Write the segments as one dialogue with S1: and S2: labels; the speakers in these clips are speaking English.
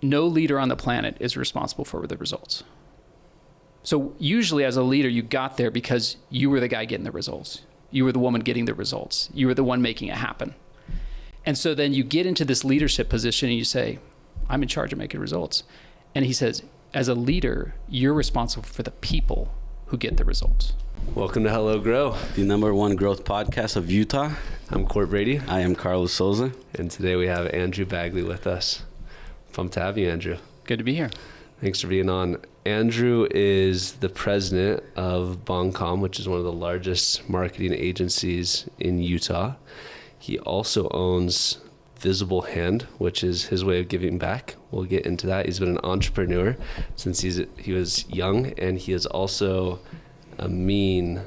S1: no leader on the planet is responsible for the results. So usually as a leader, you got there because you were the guy getting the results. You were the woman getting the results. You were the one making it happen. And so then you get into this leadership position and you say, I'm in charge of making results. And he says, as a leader, you're responsible for the people who get the results.
S2: Welcome to Hello Grow,
S3: the #1 growth podcast of Utah.
S2: I'm Court Brady.
S3: I am Carlos Souza.
S2: And today we have Andrew Bagley with us. Pumped to have you, Andrew.
S1: Good to be here.
S2: Thanks for being on. Andrew is the president of Bongcom, which is one of the largest marketing agencies in Utah. He also owns Visible Hand, which is his way of giving back. We'll get into that. He's been an entrepreneur since he was young, and he is also a mean,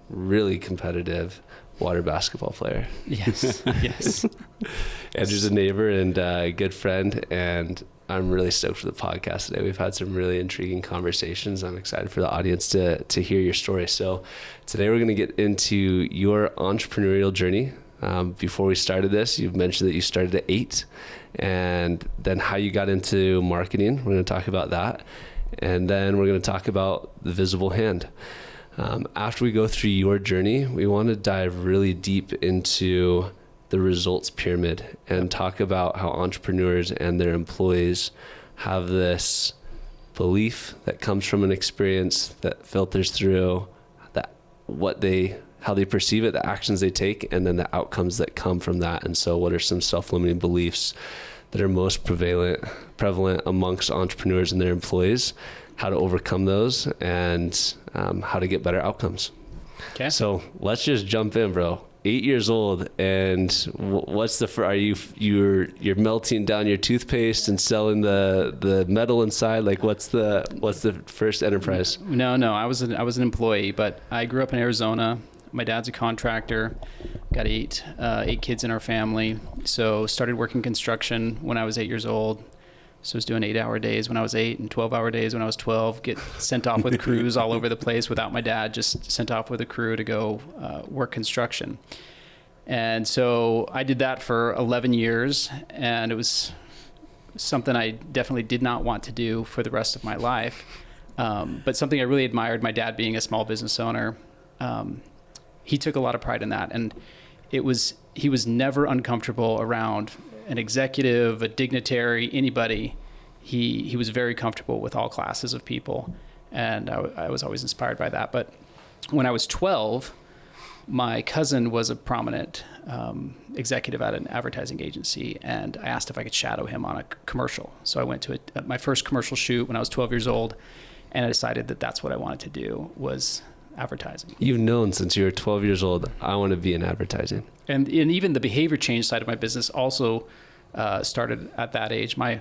S2: really competitive water basketball player.
S1: Yes, yes.
S2: Andrew's a neighbor and a good friend, and I'm really stoked for the podcast today. We've had some really intriguing conversations. I'm excited for the audience to hear your story. So today we're going to get into your entrepreneurial journey. Before we started this, you've mentioned that you started at 8, and then how you got into marketing. We're going to talk about that. And then we're going to talk about the Visible Hand. After we go through your journey, we want to dive really deep into the results pyramid and talk about how entrepreneurs and their employees have this belief that comes from an experience that filters through that how they perceive it, the actions they take, and then the outcomes that come from that. And so what are some self-limiting beliefs that are most prevalent amongst entrepreneurs and their employees, how to overcome those, and how to get better outcomes.
S1: Okay.
S2: So let's just jump in, bro. 8 years old, and what's are you're melting down your toothpaste and selling the metal inside? Like what's the first enterprise?
S1: No, I was an employee, but I grew up in Arizona. My dad's a contractor. Got eight kids in our family. So started working construction when I was 8 years old. So I was doing 8-hour days when I was 8 and 12-hour days when I was 12. Get sent off with crews all over the place without my dad, just sent off with a crew to go work construction. And so I did that for 11 years, and it was something I definitely did not want to do for the rest of my life. But something I really admired, my dad being a small business owner, he took a lot of pride in that. And he was never uncomfortable around an executive, a dignitary, anybody. He was very comfortable with all classes of people, and I was always inspired by that. But when I was 12, my cousin was a prominent executive at an advertising agency, and I asked if I could shadow him on a commercial. So I went to my first commercial shoot when I was 12 years old, and I decided that that's what I wanted to do, was advertising.
S2: You've known since you were 12 years old, I want to be in advertising.
S1: And even the behavior change side of my business also started at that age. My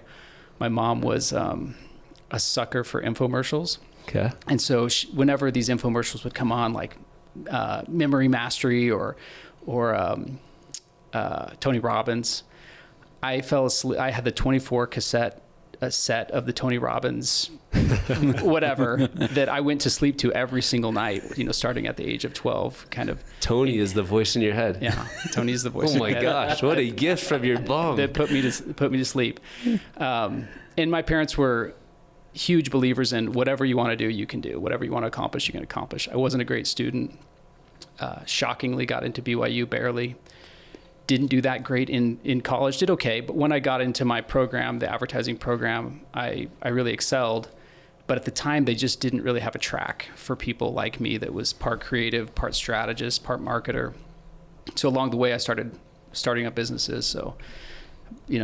S1: mom was a sucker for infomercials.
S2: Okay. And
S1: so whenever these infomercials would come on, like Memory Mastery or Tony Robbins, I fell asleep. I had the 24 cassette set of the Tony Robbins whatever that I went to sleep to every single night, starting at the age of 12, kind of.
S2: Tony is the voice in your head.
S1: Yeah. Tony is the voice
S2: in your head. Oh my gosh, what a gift from your mom.
S1: That put me to sleep. And my parents were huge believers in whatever you want to do, you can do. Whatever you want to accomplish, you can accomplish. I wasn't a great student. Shockingly got into BYU barely. Didn't do that great in college, did okay. But when I got into my program, the advertising program, I really excelled. But at the time, they just didn't really have a track for people like me that was part creative, part strategist, part marketer. So along the way, I started starting up businesses. So,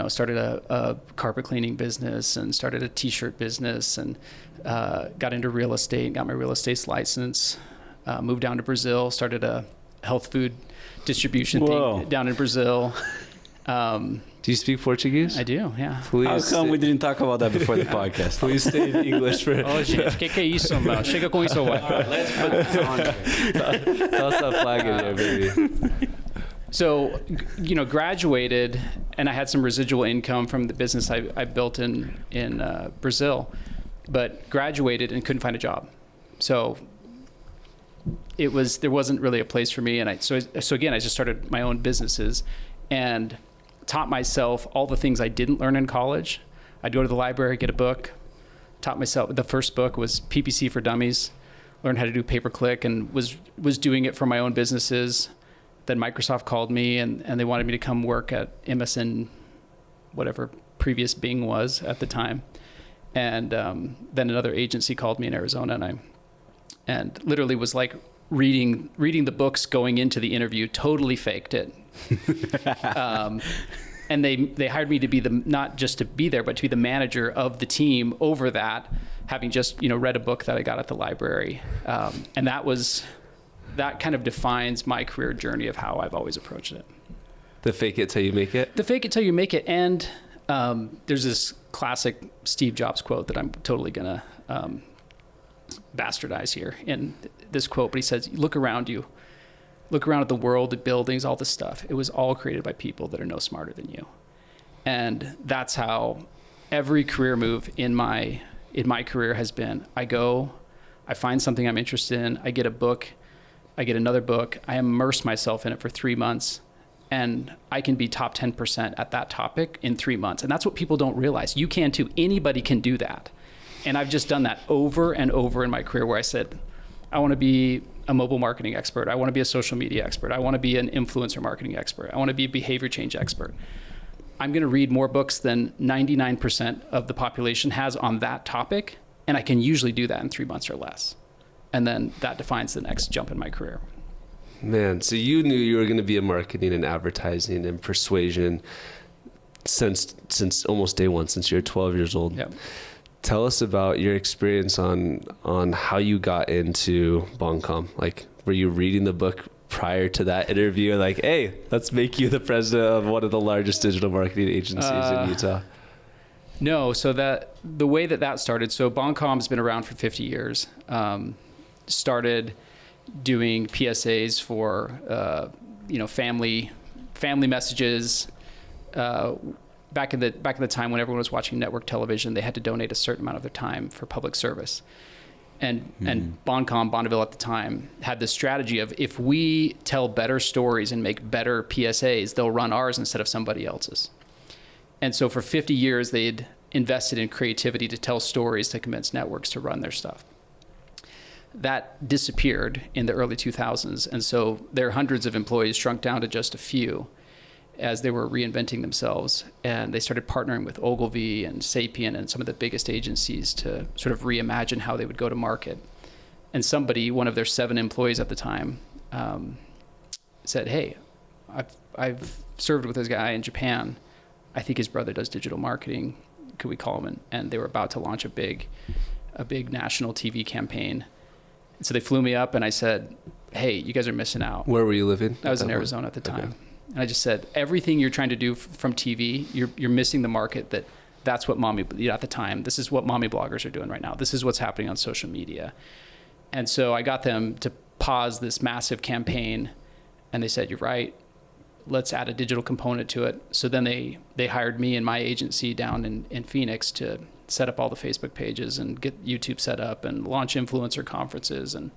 S1: started a carpet cleaning business and started a t-shirt business and got into real estate, got my real estate license, moved down to Brazil, started a health food distribution thing down in Brazil.
S2: Do you speak Portuguese?
S1: I do, yeah.
S3: Please. How come we didn't talk about that before the podcast?
S2: Please stay in English for...
S1: Oh, gente, que é isso, meu? Chega com isso, ué.
S3: All right, let's put this on.
S2: Toss that flag in there, baby.
S1: So, graduated, and I had some residual income from the business I built in Brazil, but graduated and couldn't find a job. So there wasn't really a place for me, and so again I just started my own businesses and taught myself all the things I didn't learn in college I'd go to the library, get a book, taught myself. The first book was PPC for Dummies, learned how to do pay-per-click, and was doing it for my own businesses. Then Microsoft called me and they wanted me to come work at MSN, whatever previous Bing was at the time. And then another agency called me in Arizona, and literally was like reading the books going into the interview, totally faked it. And they hired me to be not just to be there, but to be the manager of the team over that, having just, read a book that I got at the library. And that kind of defines my career journey of how I've always approached it.
S2: The fake it till you make it?
S1: The fake it till you make it. And there's this classic Steve Jobs quote that I'm totally going to bastardize here in this quote, but he says, look around you. Look around at the world, the buildings, all this stuff. It was all created by people that are no smarter than you. And that's how every career move in my career has been. I find something I'm interested in, I get a book, I get another book, I immerse myself in it for 3 months, and I can be top 10% at that topic in 3 months. And that's what people don't realize. You can too. Anybody can do that. And I've just done that over and over in my career, where I said, I want to be a mobile marketing expert. I want to be a social media expert. I want to be an influencer marketing expert. I want to be a behavior change expert. I'm going to read more books than 99% of the population has on that topic. And I can usually do that in 3 months or less. And then that defines the next jump in my career.
S2: Man, so you knew you were going to be in marketing and advertising and persuasion since almost day one, since you're 12 years old.
S1: Yep.
S2: Tell us about your experience on how you got into Boncom. Like, were you reading the book prior to that interview? Like, hey, let's make you the president of one of the largest digital marketing agencies in Utah.
S1: No, so the way that started, so Boncom's been around for 50 years. Started doing PSAs for, family messages, back in the time when everyone was watching network television, they had to donate a certain amount of their time for public service. And Boncom, Bonneville at the time, had this strategy of, if we tell better stories and make better PSAs, they'll run ours instead of somebody else's. And so for 50 years, they'd invested in creativity to tell stories to convince networks to run their stuff. That disappeared in the early 2000s. And so their hundreds of employees shrunk down to just a few as they were reinventing themselves. And they started partnering with Ogilvy and Sapient and some of the biggest agencies to sort of reimagine how they would go to market. And somebody, one of their 7 employees at the time, said, hey, I've served with this guy in Japan. I think his brother does digital marketing. Could we call him in? And they were about to launch a big national TV campaign. And so they flew me up, and I said, hey, you guys are missing out.
S2: Where were you living?
S1: I was in Arizona at the time. Okay. And I just said, everything you're trying to do from TV, you're missing the market. That's what at the time, this is what mommy bloggers are doing right now. This is what's happening on social media. And so I got them to pause this massive campaign, and they said, you're right. Let's add a digital component to it. So then they hired me and my agency down in Phoenix to set up all the Facebook pages and get YouTube set up and launch influencer conferences. And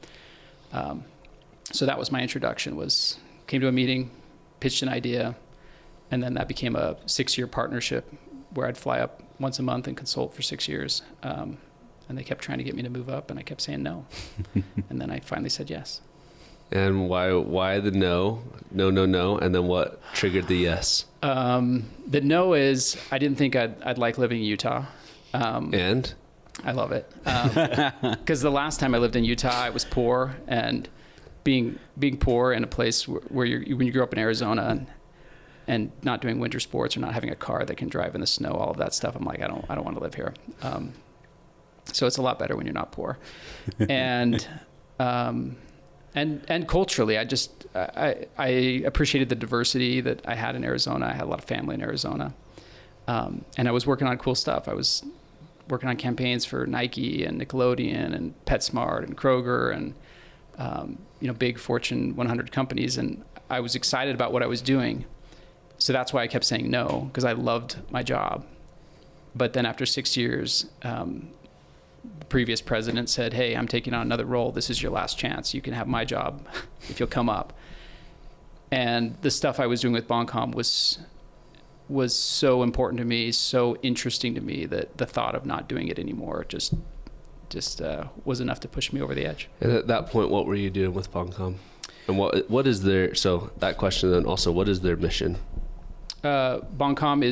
S1: so that was my introduction, came to a meeting, pitched an idea, and then that became a 6-year partnership where I'd fly up once a month and consult for 6 years. And they kept trying to get me to move up, and I kept saying no. And then I finally said yes.
S2: And why the no, and then what triggered the yes?
S1: The no is, I didn't think I'd like living in Utah.
S2: And?
S1: I love it. Because the last time I lived in Utah, I was poor, and being poor in a place where when you grew up in Arizona and not doing winter sports or not having a car that can drive in the snow, all of that stuff, I'm like, I don't want to live here. So it's a lot better when you're not poor. And culturally, I appreciated the diversity that I had in Arizona. I had a lot of family in Arizona. And I was working on cool stuff. I was working on campaigns for Nike and Nickelodeon and PetSmart and Kroger and, big Fortune 100 companies. And I was excited about what I was doing. So that's why I kept saying no, because I loved my job. But then after 6 years, the previous president said, hey, I'm taking on another role. This is your last chance. You can have my job if you'll come up. And the stuff I was doing with Boncom was so important to me, so interesting to me, that the thought of not doing it anymore just was enough to push me over the edge.
S2: And at that point, what were you doing with Boncom? And what is their, so that question, then also, what is their mission?
S1: Boncom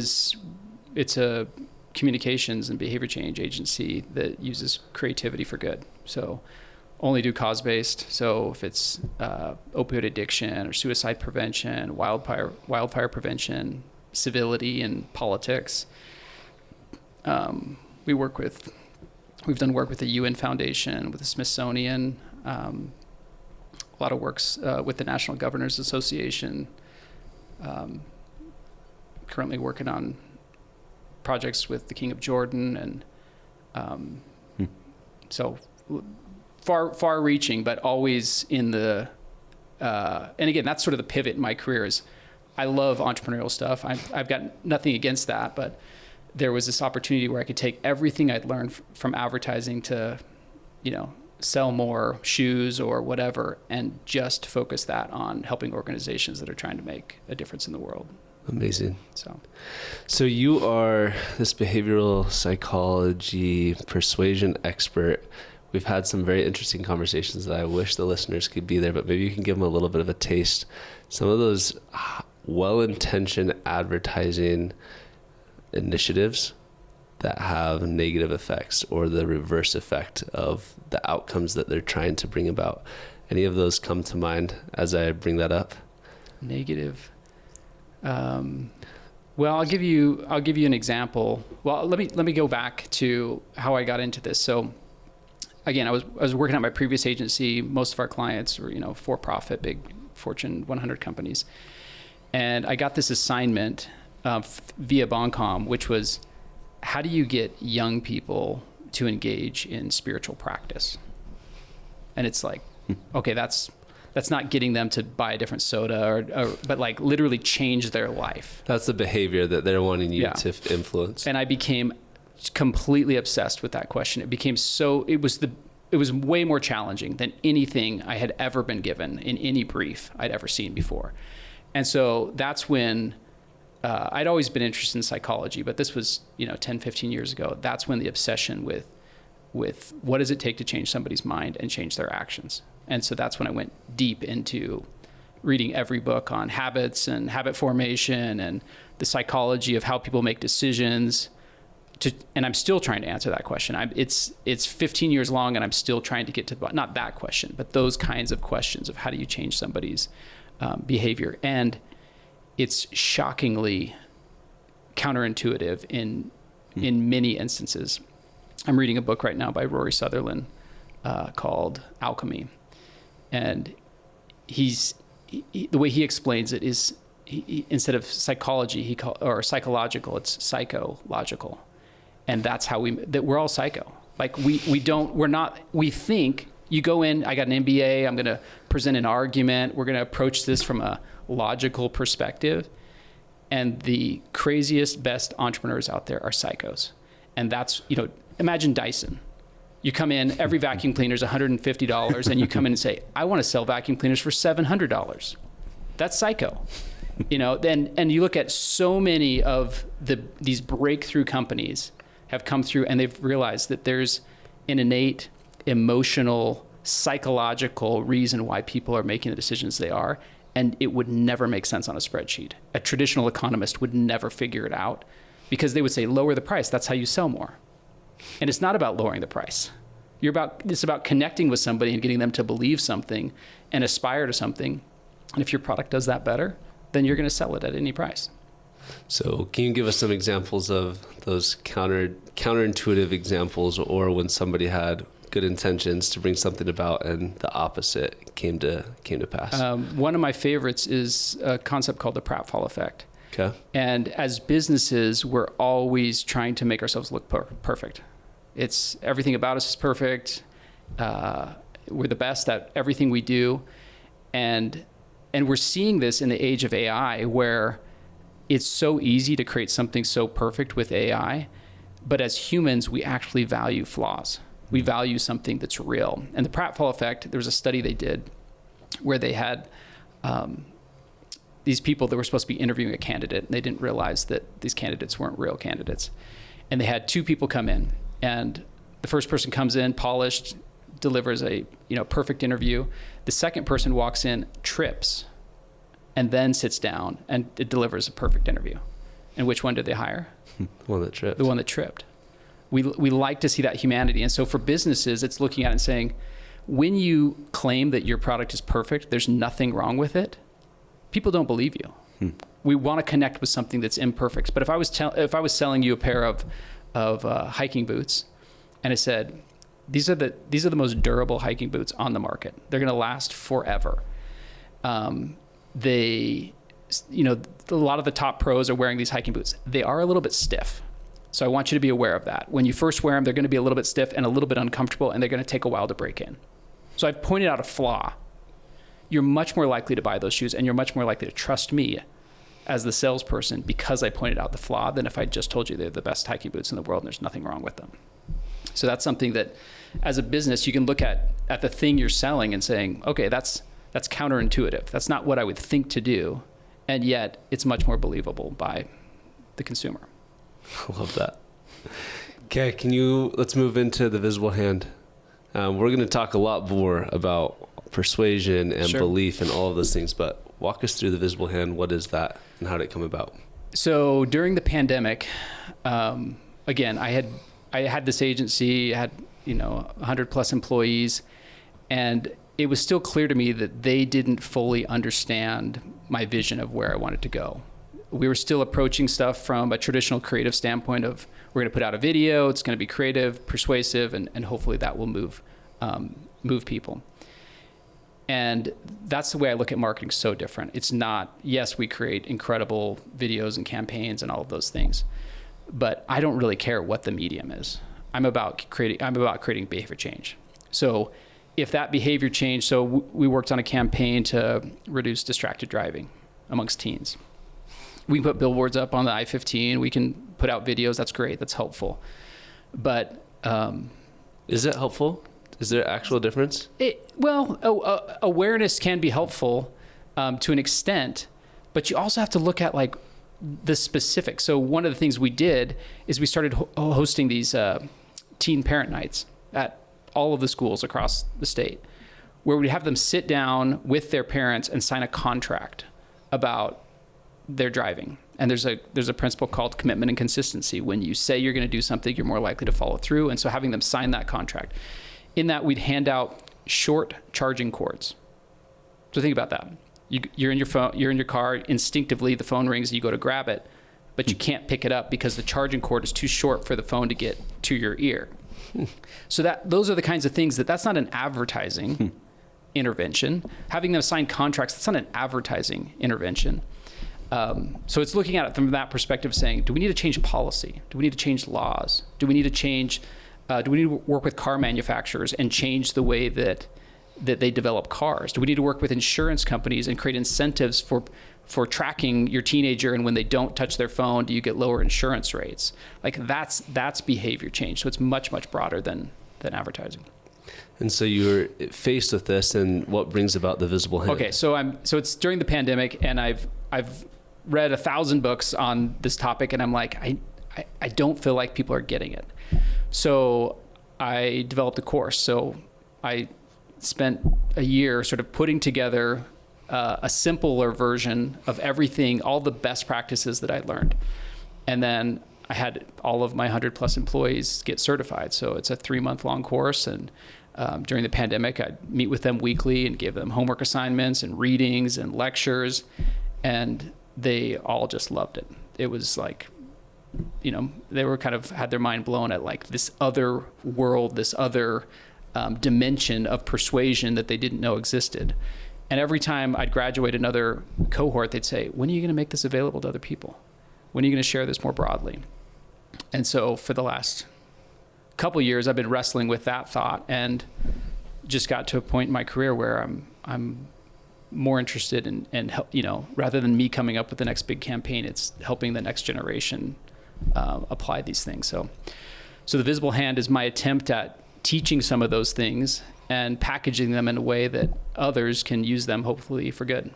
S1: it's a communications and behavior change agency that uses creativity for good. So only do cause-based. So if it's opioid addiction or suicide prevention, wildfire prevention, civility and politics. We've done work with the UN Foundation, with the Smithsonian, a lot of works with the National Governors Association. Currently working on projects with the King of Jordan, and so far reaching, but always in the and again, that's sort of the pivot in my career. Is I love entrepreneurial stuff. I've got nothing against that, but there was this opportunity where I could take everything I'd learned from advertising to, sell more shoes or whatever, and just focus that on helping organizations that are trying to make a difference in the world.
S2: Amazing.
S1: So
S2: you are this behavioral psychology persuasion expert. We've had some very interesting conversations that I wish the listeners could be there, but maybe you can give them a little bit of a taste. Some of those well-intentioned advertising initiatives that have negative effects or the reverse effect of the outcomes that they're trying to bring about. Any of those come to mind as I bring that up?
S1: Negative. Well, I'll give you an example. Well, let me go back to how I got into this. So again, I was working at my previous agency. Most of our clients were, for-profit, big Fortune 100 companies. And I got this assignment via Boncom, which was, how do you get young people to engage in spiritual practice? And it's like, okay, that's not getting them to buy a different soda, but like literally change their life.
S2: That's the behavior that they're wanting you to influence.
S1: And I became completely obsessed with that question. It was way more challenging than anything I had ever been given in any brief I'd ever seen before. And so that's when I'd always been interested in psychology, but this was 10, 15 years ago. That's when the obsession with what does it take to change somebody's mind and change their actions. And so that's when I went deep into reading every book on habits and habit formation and the psychology of how people make decisions. And I'm still trying to answer that question. It's 15 years long, and I'm still trying to get to not that question, but those kinds of questions of how do you change somebody's behavior. And it's shockingly counterintuitive in many instances. I'm reading a book right now by Rory Sutherland called Alchemy. And the way he explains it is, instead of psychology, or psychological, it's psychological. And that's how we're all psycho. Like we think you go in, I got an MBA, I'm going to present an argument. We're going to approach this from a logical perspective. And the craziest, best entrepreneurs out there are psychos. And that's, imagine Dyson. You come in, every vacuum cleaner is $150, and you come in and say, I want to sell vacuum cleaners for $700. That's psycho. And you look at so many of these breakthrough companies have come through, and they've realized that there's an innate emotional, psychological reason why people are making the decisions they are, and it would never make sense on a spreadsheet. A traditional economist would never figure it out, because they would say, lower the price, that's how you sell more. And it's not about lowering the price. It's about connecting with somebody and getting them to believe something and aspire to something. And if your product does that better, then you're going to sell it at any price.
S2: So can you give us some examples of those counterintuitive examples, or when somebody had good intentions to bring something about and the opposite came to pass?
S1: One of my favorites is a concept called the pratfall effect.
S2: Okay. And
S1: as businesses, we're always trying to make ourselves look perfect. It's everything about us is perfect. We're the best at everything we do. And we're seeing this in the age of AI, where it's so easy to create something so perfect with AI. But as humans, we actually value flaws. We value something that's real. And the pratfall effect, there was a study they did where they had these people that were supposed to be interviewing a candidate, and they didn't realize that these candidates weren't real candidates. And they had two people come in, and the first person comes in, polished, delivers a perfect interview. The second person walks in, trips, and then sits down, and it delivers a perfect interview. And which one did they hire?
S2: The one that tripped.
S1: The one that tripped. We like to see that humanity. And so for businesses, it's looking at it and saying, when you claim that your product is perfect, there's nothing wrong with it, people don't believe you. We want to connect with something that's imperfect. But if I was selling you a pair of hiking boots, and I said, these are the most durable hiking boots on the market. They're going to last forever. A lot of the top pros are wearing these hiking boots. They are a little bit stiff. So I want you to be aware of that. When you first wear them, they're going to be a little bit stiff and a little bit uncomfortable, and they're going to take a while to break in. So I've pointed out a flaw. You're much more likely to buy those shoes, and you're much more likely to trust me as the salesperson because I pointed out the flaw than if I just told you they're the best hiking boots in the world and there's nothing wrong with them. So that's something that as a business, you can look at the thing you're selling and saying, okay, that's counterintuitive. That's not what I would think to do. And yet it's much more believable by the consumer.
S2: I love that. Okay, let's move into the visible hand. We're going to talk a lot more about persuasion and
S1: Sure.
S2: belief and all of those things, but walk us through the visible hand. What is that and how did it come about?
S1: So during the pandemic, again, I had this agency, I had 100 plus employees, and it was still clear to me that they didn't fully understand my vision of where I wanted to go. We were still approaching stuff from a traditional creative standpoint of we're going to put out a video, it's going to be creative, persuasive, and hopefully that will move people. And that's the way I look at marketing, so different. It's not, yes, we create incredible videos and campaigns and all of those things, but I don't really care what the medium is. I'm about creating behavior change. So if that behavior change, we worked on a campaign to reduce distracted driving amongst teens. We can put billboards up on the I-15. We can put out videos. That's great. That's helpful. But
S2: is it helpful? Is there actual difference?
S1: Awareness can be helpful to an extent, but you also have to look at like the specifics. So one of the things we did is we started hosting these teen parent nights at all of the schools across the state, where we'd have them sit down with their parents and sign a contract about their driving. And there's a principle called commitment and consistency. When you say you're going to do something, you're more likely to follow through. And so having them sign that contract. In that, we'd hand out short charging cords. So think about that. You're in your phone, you're in your car, instinctively the phone rings, you go to grab it, but you can't pick it up because the charging cord is too short for the phone to get to your ear. So those are the kinds of things that's not an advertising intervention. Having them sign contracts, that's not an advertising intervention. So it's looking at it from that perspective, saying, do we need to change policy? Do we need to change laws? Do we need to work with car manufacturers and change the way that they develop cars? Do we need to work with insurance companies and create incentives for tracking your teenager, and when they don't touch their phone, do you get lower insurance rates? Like that's behavior change. So it's much, much broader than advertising.
S2: And so you were faced with this, and what brings about the visible hand?
S1: Okay, so it's during the pandemic, and I've read 1,000 books on this topic, and I'm like, I don't feel like people are getting it. So I developed a course. So I spent a year sort of putting together a simpler version of everything, all the best practices that I learned. And then I had all of my 100 plus employees get certified. So it's a 3-month-long course. And during the pandemic, I'd meet with them weekly and give them homework assignments and readings and lectures. And they all just loved it. It was like, they were kind of had their mind blown at like this other world, this other dimension of persuasion that they didn't know existed. And every time I'd graduate another cohort, they'd say, when are you going to make this available to other people? When are you going to share this more broadly? And so for the last couple years, I've been wrestling with that thought, and just got to a point in my career where I'm more interested in help, rather than me coming up with the next big campaign, it's helping the next generation apply these things. So the visible hand is my attempt at teaching some of those things and packaging them in a way that others can use them, hopefully for good.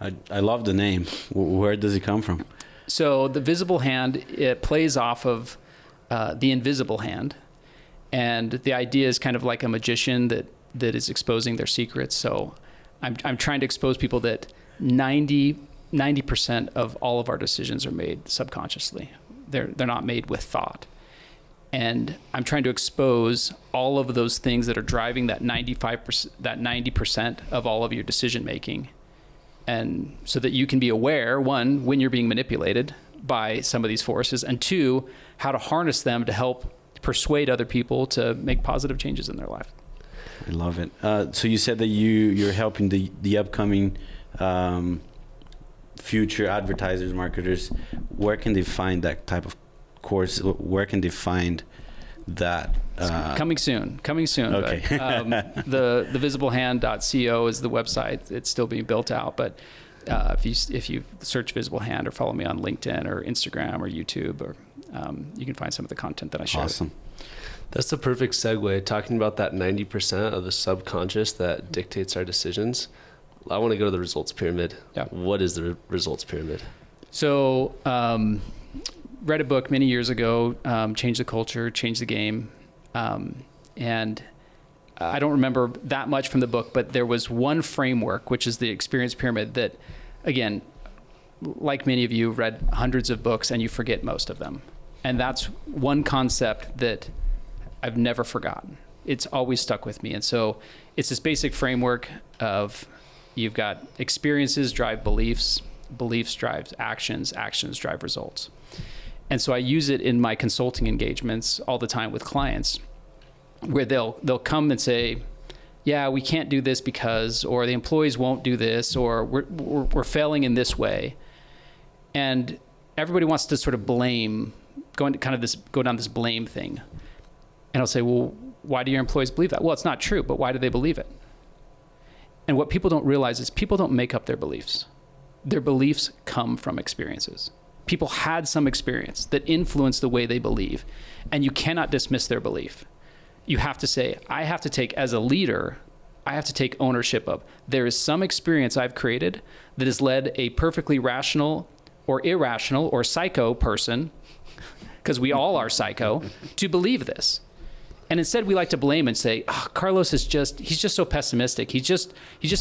S3: I love the name. Where does it come from?
S1: So the visible hand, it plays off of the invisible hand. And the idea is kind of like a magician that is exposing their secrets. So I'm trying to expose people that 90% of all of our decisions are made subconsciously. They're not made with thought. And I'm trying to expose all of those things that are driving that 90% of all of your decision making. And so that you can be aware, one, when you're being manipulated by some of these forces, and two, how to harness them to help persuade other people to make positive changes in their life.
S3: I love it. So you said that you're helping the upcoming future advertisers, marketers. Where can they find that type of course? Where can they find that?
S1: Coming soon.
S3: Okay.
S1: But, the visiblehand.co is the website. It's still being built out, but if you search Visible Hand or follow me on LinkedIn or Instagram or YouTube, or you can find some of the content that I share.
S3: Awesome.
S2: That's the perfect segue. Talking about that 90% of the subconscious that dictates our decisions. I want to go to the results pyramid.
S1: Yeah.
S2: What is the results pyramid?
S1: So, read a book many years ago, Change the Culture, Change the Game. And I don't remember that much from the book, but there was one framework, which is the experience pyramid, that, again, like many of you, read hundreds of books and you forget most of them. And that's one concept that I've never forgotten. It's always stuck with me. And so it's this basic framework of you've got experiences drive beliefs, beliefs drive actions, actions drive results. And so I use it in my consulting engagements all the time with clients, where they'll come and say, yeah, we can't do this because, or the employees won't do this, or we're failing in this way. And everybody wants to sort of blame, go down this blame thing. And I'll say, well, why do your employees believe that? Well, it's not true, but why do they believe it? And what people don't realize is people don't make up their beliefs. Their beliefs come from experiences. People had some experience that influenced the way they believe, and you cannot dismiss their belief. You have to say, I have to take, as a leader, I have to take ownership of, there is some experience I've created that has led a perfectly rational or irrational or psycho person, because we all are psycho, to believe this. And instead we like to blame and say, oh, Carlos he's just so pessimistic. He just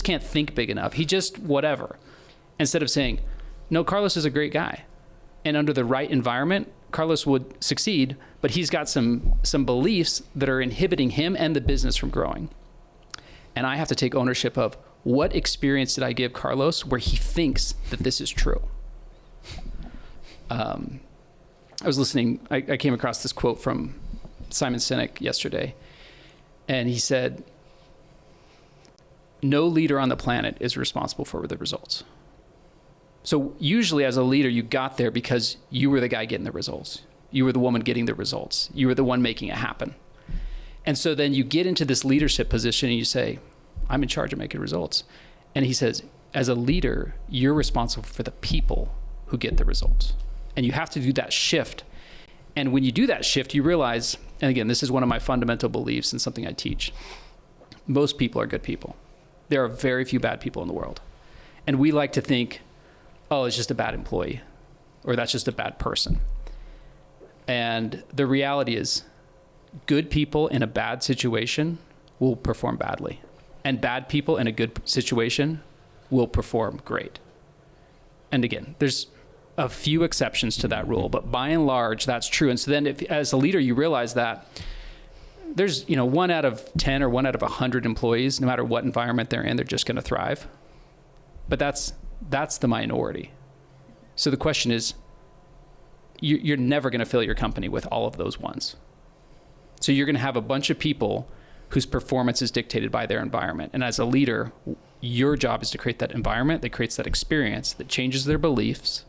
S1: can't think big enough. He just whatever. Instead of saying, no, Carlos is a great guy. And under the right environment, Carlos would succeed, but he's got some beliefs that are inhibiting him and the business from growing. And I have to take ownership of what experience did I give Carlos where he thinks that this is true. I was listening, I came across this quote from Simon Sinek yesterday, and he said, no leader on the planet is responsible for the results. So usually as a leader, you got there because you were the guy getting the results. You were the woman getting the results. You were the one making it happen. And so then you get into this leadership position and you say, I'm in charge of making results. And he says, as a leader, you're responsible for the people who get the results. And you have to do that shift. And when you do that shift, you realize, and again, this is one of my fundamental beliefs and something I teach, most people are good people. There are very few bad people in the world. And we like to think, oh, it's just a bad employee, or that's just a bad person. And the reality is, good people in a bad situation will perform badly. And bad people in a good situation will perform great. And again, there's a few exceptions to that rule, but by and large, that's true. And so then if, as a leader, you realize that there's, 1 out of 10 or 1 out of 100 employees, no matter what environment they're in, they're just going to thrive. But that's the minority. So the question is, you're never going to fill your company with all of those ones. So you're going to have a bunch of people whose performance is dictated by their environment. And as a leader, your job is to create that environment that creates that experience that changes their beliefs,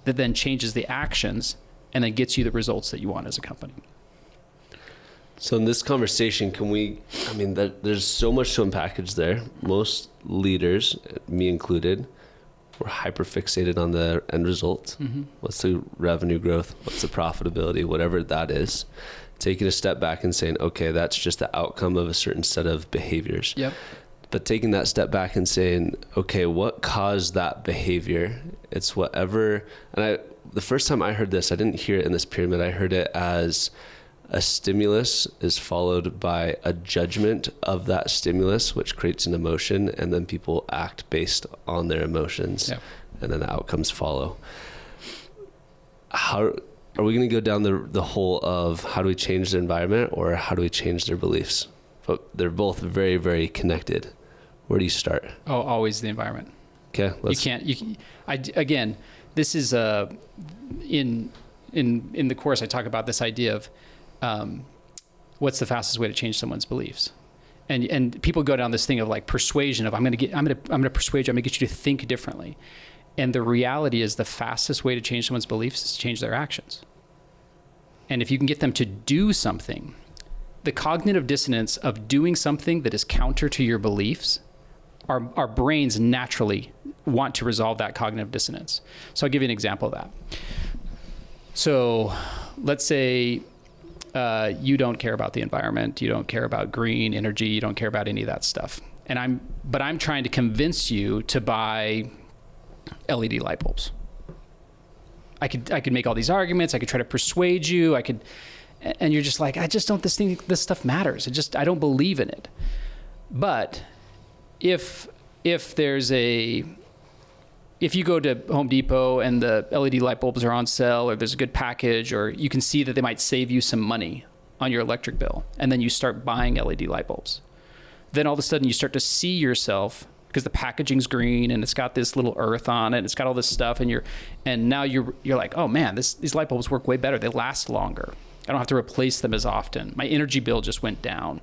S1: that then changes the actions, and then gets you the results that you want as a company.
S2: So in this conversation, there's so much to unpackage there. Most leaders, me included, we're hyper fixated on the end result. Mm-hmm. What's the revenue growth? What's the profitability? Whatever that is. Taking a step back and saying, okay, that's just the outcome of a certain set of behaviors.
S1: Yep.
S2: But taking that step back and saying, okay, what caused that behavior? It's whatever. And the first time I heard this, I didn't hear it in this pyramid. I heard it as a stimulus is followed by a judgment of that stimulus, which creates an emotion, and then people act based on their emotions, and then the outcomes follow. How are we going to go down the whole of how do we change the environment, or how do we change their beliefs? But they're both very, very connected. Where do you start?
S1: Oh, always the environment.
S2: Okay,
S1: again, this is in the course I talk about this idea of what's the fastest way to change someone's beliefs, and people go down this thing of like persuasion of I'm going to persuade you, I'm going to get you to think differently, and the reality is the fastest way to change someone's beliefs is to change their actions. And if you can get them to do something, the cognitive dissonance of doing something that is counter to your beliefs, our brains naturally want to resolve that cognitive dissonance. So I'll give you an example of that. So let's say you don't care about the environment, you don't care about green energy, you don't care about any of that stuff. But I'm trying to convince you to buy LED light bulbs. I could make all these arguments, I could try to persuade you, and you're just like, I just don't think this stuff matters. I don't believe in it. But if you go to Home Depot and the LED light bulbs are on sale, or there's a good package, or you can see that they might save you some money on your electric bill, and then you start buying LED light bulbs, then all of a sudden you start to see yourself, because the packaging's green and it's got this little earth on it, it's got all this stuff, and now you're like, oh man, these light bulbs work way better. They last longer. I don't have to replace them as often. My energy bill just went down.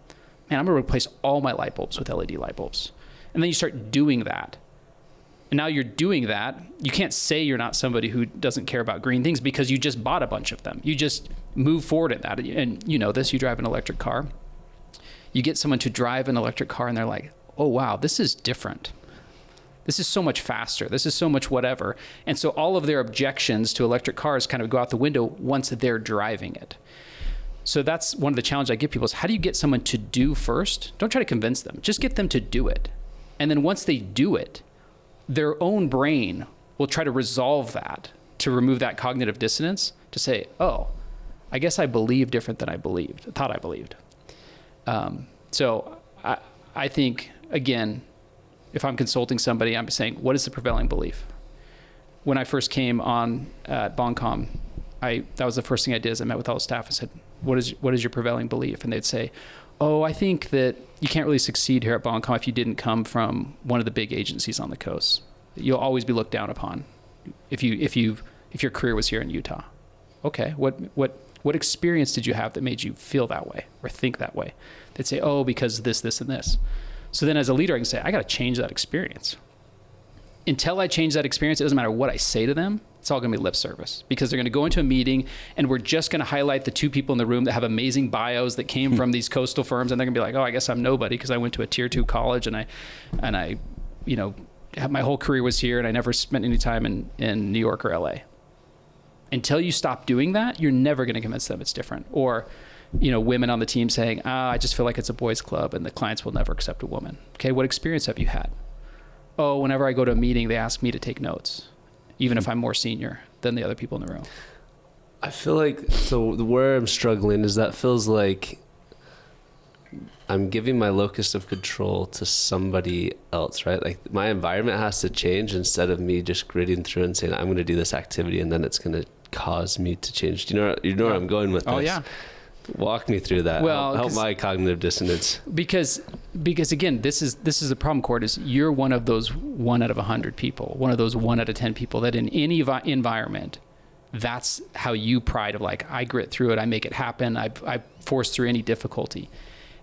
S1: Man, I'm gonna replace all my light bulbs with LED light bulbs. And then you start doing that. And now you're doing that. You can't say you're not somebody who doesn't care about green things because you just bought a bunch of them. You just move forward in that. And you know this, you drive an electric car. You get someone to drive an electric car and they're like, oh wow, this is different. This is so much faster. This is so much whatever. And so all of their objections to electric cars kind of go out the window once they're driving it. So that's one of the challenges I give people is how do you get someone to do first? Don't try to convince them. Just get them to do it. And then once they do it, their own brain will try to resolve that, to remove that cognitive dissonance, to say, oh, I guess I believe different than I thought I believed. So I think, again, if I'm consulting somebody, I'm saying, what is the prevailing belief? When I first came on at Boncom, that was the first thing I did is I met with all the staff. I said, what is your prevailing belief? And they'd say, oh, I think that you can't really succeed here at Boncom if you didn't come from one of the big agencies on the coast. You'll always be looked down upon if your career was here in Utah. Okay, what experience did you have that made you feel that way or think that way? They'd say, oh, because this, and this. So then as a leader, I can say, I got to change that experience. Until I change that experience, it doesn't matter what I say to them. It's all going to be lip service, because they're going to go into a meeting and we're just going to highlight the two people in the room that have amazing bios that came from these coastal firms. And they're going to be like, oh, I guess I'm nobody because I went to a tier 2 college and I, my whole career was here and I never spent any time in New York or LA. Until you stop doing that, you're never going to convince them it's different. Or, women on the team saying, I just feel like it's a boys club and the clients will never accept a woman. Okay, what experience have you had? Oh, whenever I go to a meeting, they ask me to take notes, even if I'm more senior than the other people in the room.
S2: I feel like, so where I'm struggling is that feels like I'm giving my locus of control to somebody else, right? Like my environment has to change instead of me just gritting through and saying, I'm going to do this activity and then it's going to cause me to change. Do you know where I'm going with this?
S1: Oh, yeah.
S2: Walk me through that.
S1: Well,
S2: help my cognitive dissonance.
S1: Because again, this is the problem, Cord, is you're one of those 1 out of 100 people, one of those 1 out of 10 people that in any environment, that's how you pride of like, I grit through it, I make it happen, I force through any difficulty.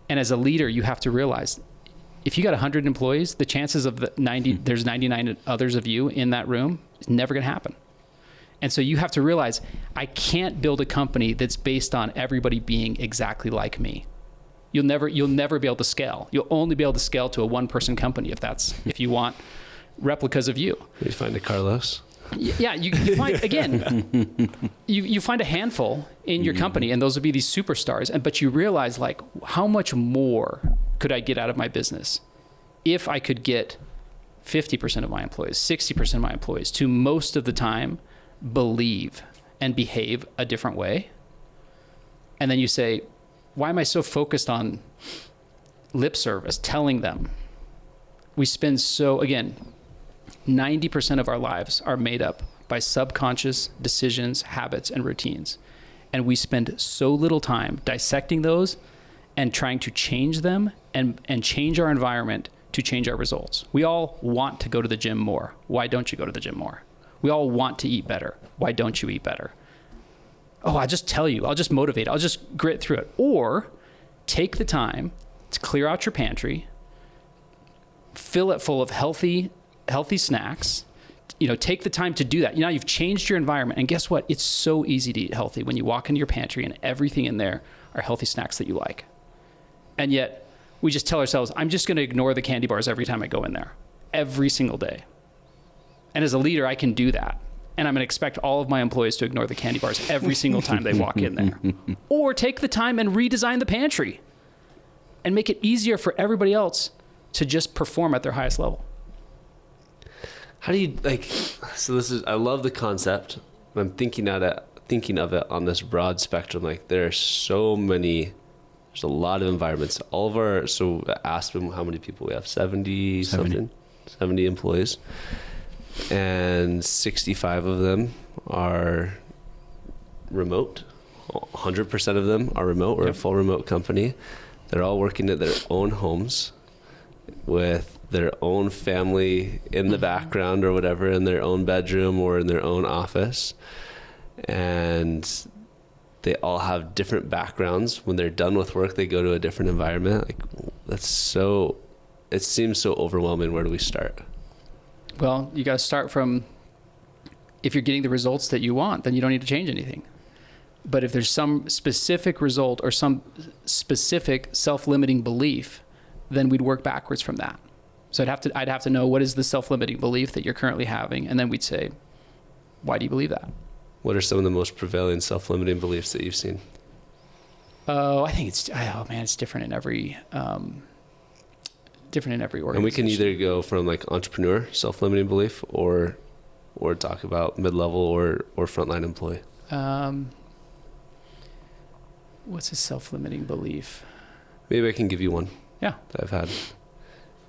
S1: And as a leader, you have to realize if you got 100 employees, the chances of there's 99 others of you in that room is never going to happen. And so you have to realize I can't build a company that's based on everybody being exactly like me. You'll never be able to scale. You'll only be able to scale to a 1-person company if you want replicas of you.
S2: You find a Carlos.
S1: Yeah, you find again. you find a handful in your company, and those would be these superstars. But you realize like how much more could I get out of my business if I could get 50% of my employees, 60% of my employees to most of the time believe and behave a different way, and then you say, why am I so focused on lip service, telling them? We spend again, 90% of our lives are made up by subconscious decisions, habits, and routines. And we spend so little time dissecting those and trying to change them and change our environment to change our results. We all want to go to the gym more. Why don't you go to the gym more? We all want to eat better. Why don't you eat better? Oh, I'll just tell you. I'll just motivate. I'll just grit through it. Or take the time to clear out your pantry, fill it full of healthy snacks. Take the time to do that. You've changed your environment. And guess what? It's so easy to eat healthy when you walk into your pantry and everything in there are healthy snacks that you like. And yet we just tell ourselves, I'm just going to ignore the candy bars every time I go in there, every single day. And as a leader, I can do that. And I'm going to expect all of my employees to ignore the candy bars every single time they walk in there. Or take the time and redesign the pantry and make it easier for everybody else to just perform at their highest level.
S2: How do you I love the concept. I'm thinking of it on this broad spectrum. Like there's a lot of environments. So I asked them how many people we have, 70 employees. And 65 of them are remote. 100% of them are remote. We're a full remote company. They're all working at their own homes with their own family in the background or whatever, in their own bedroom or in their own office. And they all have different backgrounds. When they're done with work, they go to a different environment. It seems so overwhelming. Where do we start?
S1: Well, you got to start from, if you're getting the results that you want, then you don't need to change anything. But if there's some specific result or some specific self-limiting belief, then we'd work backwards from that. So I'd have to know, what is the self-limiting belief that you're currently having? And then we'd say, why do you believe that?
S2: What are some of the most prevailing self-limiting beliefs that you've seen?
S1: Oh, I think it's different in every organization.
S2: And we can either go from like entrepreneur, self-limiting belief, or talk about mid-level or frontline employee.
S1: What's a self-limiting belief?
S2: Maybe I can give you one.
S1: Yeah.
S2: That I've had.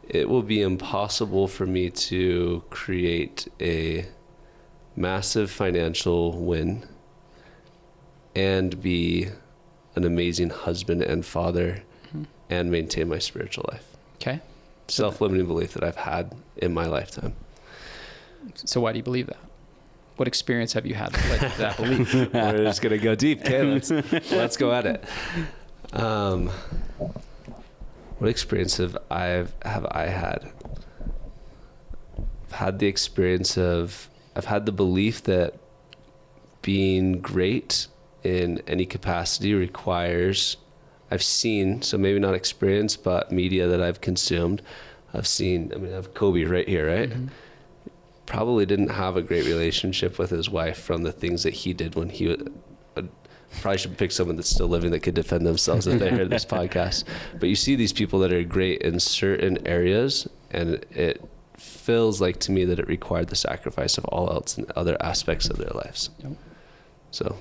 S2: It will be impossible for me to create a massive financial win and be an amazing husband and father and maintain my spiritual life.
S1: Okay.
S2: Self-limiting belief that I've had in my lifetime.
S1: So why do you believe that? What experience have you had that led to that belief?
S2: We're just going to go deep. Okay, let's go at it. What experience have I had? I've had the experience of, I've had the belief that being great in any capacity requires, I've seen, so maybe not experience, but media that I've consumed. I have Kobe right here, right? Mm-hmm. Probably didn't have a great relationship with his wife from the things that he did when he was, probably should pick someone that's still living that could defend themselves if they heard this podcast. But you see these people that are great in certain areas, and it feels like to me that it required the sacrifice of all else in other aspects of their lives. Yep. So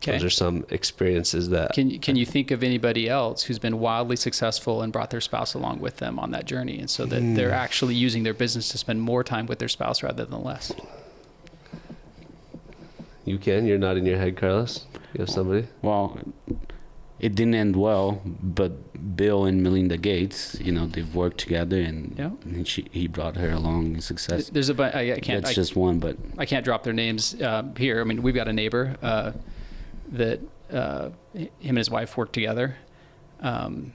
S2: those are some experiences that...
S1: Can you think of anybody else who's been wildly successful and brought their spouse along with them on that journey, and so that they're actually using their business to spend more time with their spouse rather than less?
S2: You can? You're nodding your head, Carlos? You have somebody?
S4: Well, it didn't end well, but Bill and Melinda Gates, they've worked together, and he brought her along in success.
S1: There's That's
S4: just one, but
S1: I can't drop their names here. I mean, we've got a neighbor that him and his wife work together, and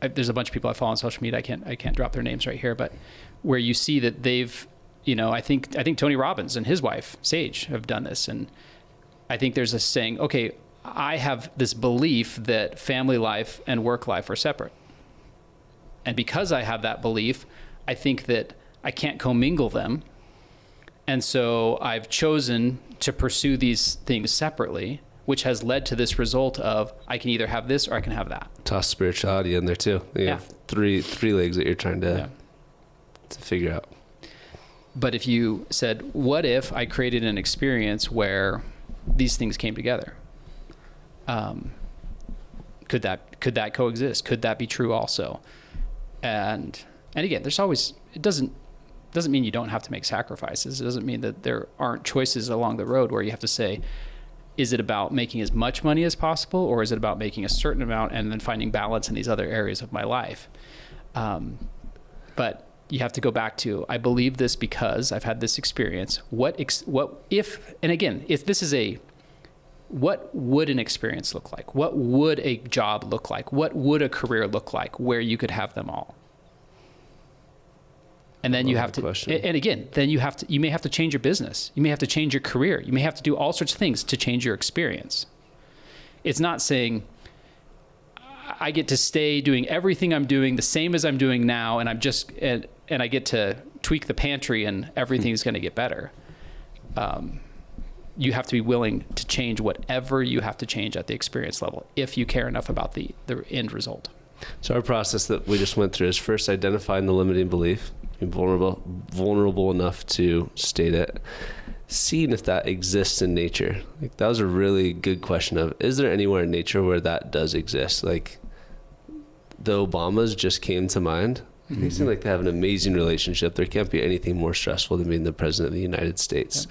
S1: there's a bunch of people I follow on social media. I can't drop their names right here, but where you see that they've, I think Tony Robbins and his wife Sage have done this, and I think there's a saying, okay, I have this belief that family life and work life are separate, and because I have that belief, I think that I can't commingle them. And so I've chosen to pursue these things separately, which has led to this result of I can either have this or I can have that.
S2: Toss spirituality in there too. You have three legs that you're trying to figure out.
S1: But if you said, what if I created an experience where these things came together? Could that coexist? Could that be true also? And again, there's always, it doesn't mean you don't have to make sacrifices. It doesn't mean that there aren't choices along the road where you have to say, is it about making as much money as possible, or is it about making a certain amount and then finding balance in these other areas of my life? But you have to go back to, I believe this because I've had this experience. What would an experience look like? What would a job look like? What would a career look like where you could have them all? And then you have to, and again, then you may have to change your business. You may have to change your career. You may have to do all sorts of things to change your experience. It's not saying I get to stay doing everything I'm doing the same as I'm doing now, and and I get to tweak the pantry and everything's going to get better. You have to be willing to change whatever you have to change at the experience level if you care enough about the end result.
S2: So our process that we just went through is first identifying the limiting belief, being vulnerable enough to state it, seeing if that exists in nature. Like, that was a really good question of, is there anywhere in nature where that does exist? Like, the Obamas just came to mind. They seem like they have an amazing relationship. There can't be anything more stressful than being the president of the United States.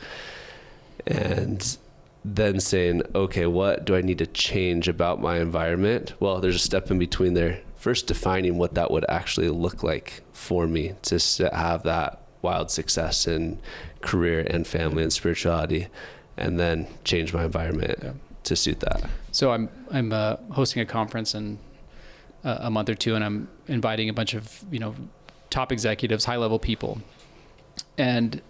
S2: Yeah. And then saying, okay, what do I need to change about my environment? Well, there's a step in between there. First, defining what that would actually look like for me to have that wild success in career and family and spirituality, and then change my environment to suit that.
S1: So I'm hosting a conference in a month or two, and I'm inviting a bunch of top executives, high level people, and